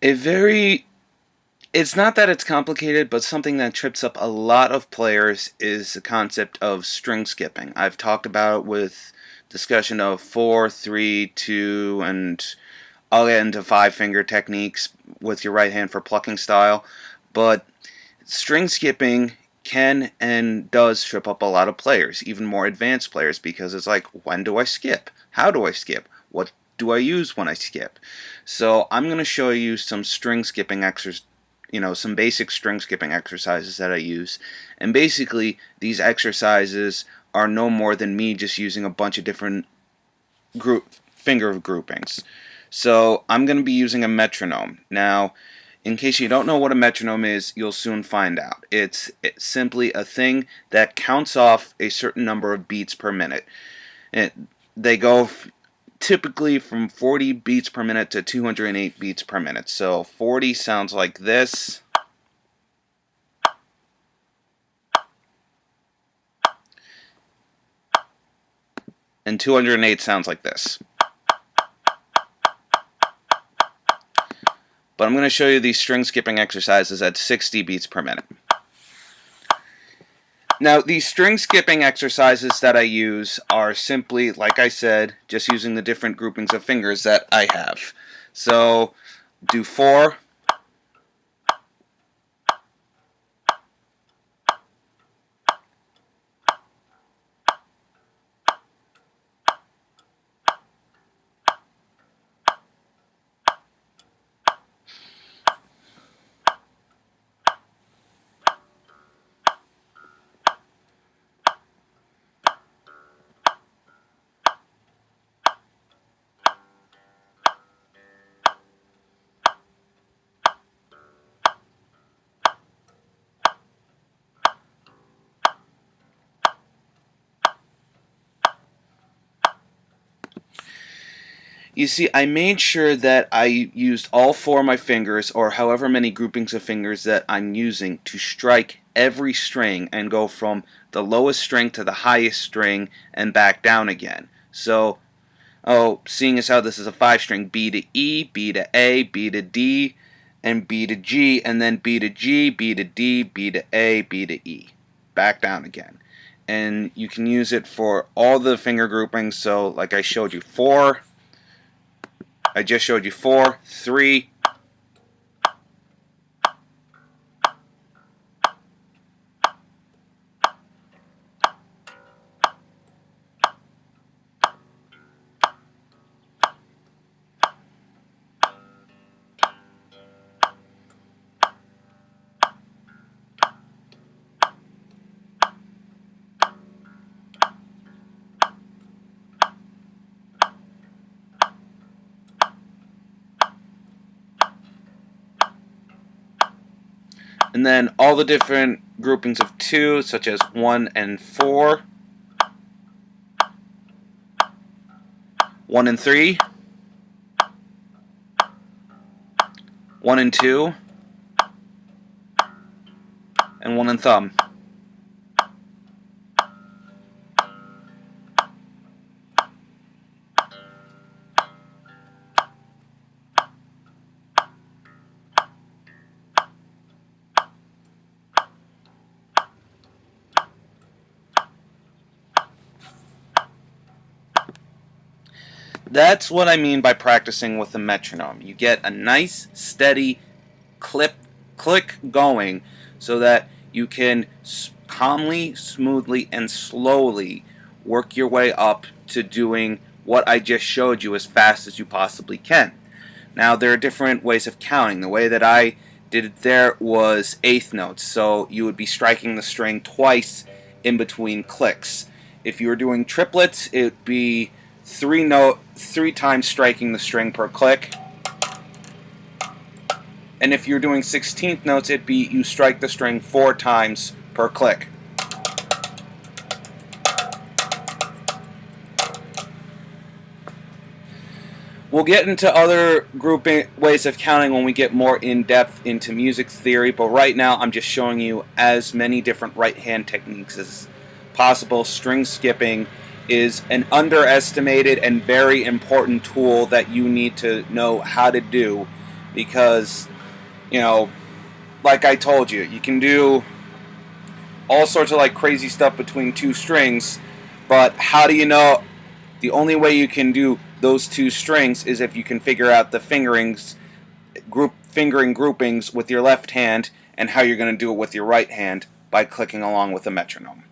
A very It's not that it's complicated, but something that trips up a lot of players is the concept of string skipping. I've talked about it with discussion of 4, 3, 2, and I'll get into five finger techniques with your right hand for plucking style. But string skipping can and does trip up a lot of players, even more advanced players, because it's like, when do I skip? How do I skip? What do I use when I skip? So I'm going to show you some string skipping exercises, some basic string skipping exercises that I use. And basically, these exercises are no more than me just using a bunch of different finger groupings. So I'm going to be using a metronome. Now, in case you don't know what a metronome is, you'll soon find out. It's simply a thing that counts off a certain number of beats per minute. It, they go typically from 40 beats per minute to 208 beats per minute. So 40 sounds like this. And 208 sounds like this. But I'm going to show you these string skipping exercises at 60 beats per minute. Now, these string skipping exercises that I use are simply, like I said, just using the different groupings of fingers that I have. So, do 4, you see, I made sure that I used all 4 of my fingers, or however many groupings of fingers that I'm using, to strike every string and go from the lowest string to the highest string and back down again. So, seeing as how this is a 5-string, B to E, B to A, B to D, and B to G, and then B to G, B to D, B to A, B to E. Back down again. And you can use it for all the finger groupings, so like I showed you, 4, I just showed you 4, 3, and then all the different groupings of 2, such as 1 and 4, 1 and 3, 1 and 2, and 1 and thumb. That's what I mean by practicing with a metronome. You get a nice, steady click going so that you can calmly, smoothly, and slowly work your way up to doing what I just showed you as fast as you possibly can. Now, there are different ways of counting. The way that I did it there was eighth notes, so you would be striking the string twice in between clicks. If you were doing triplets, it would be three times striking the string per click. And if you're doing 16th notes, it'd be you strike the string 4 times per click. We'll get into other grouping ways of counting when we get more in depth into music theory, but right now I'm just showing you as many different right hand techniques as possible. String skipping is an underestimated and very important tool that you need to know how to do, because, you know, like I told you, you can do all sorts of like crazy stuff between two strings, but how do you know? The only way you can do those two strings is if you can figure out the fingering groupings with your left hand and how you're going to do it with your right hand by clicking along with the metronome.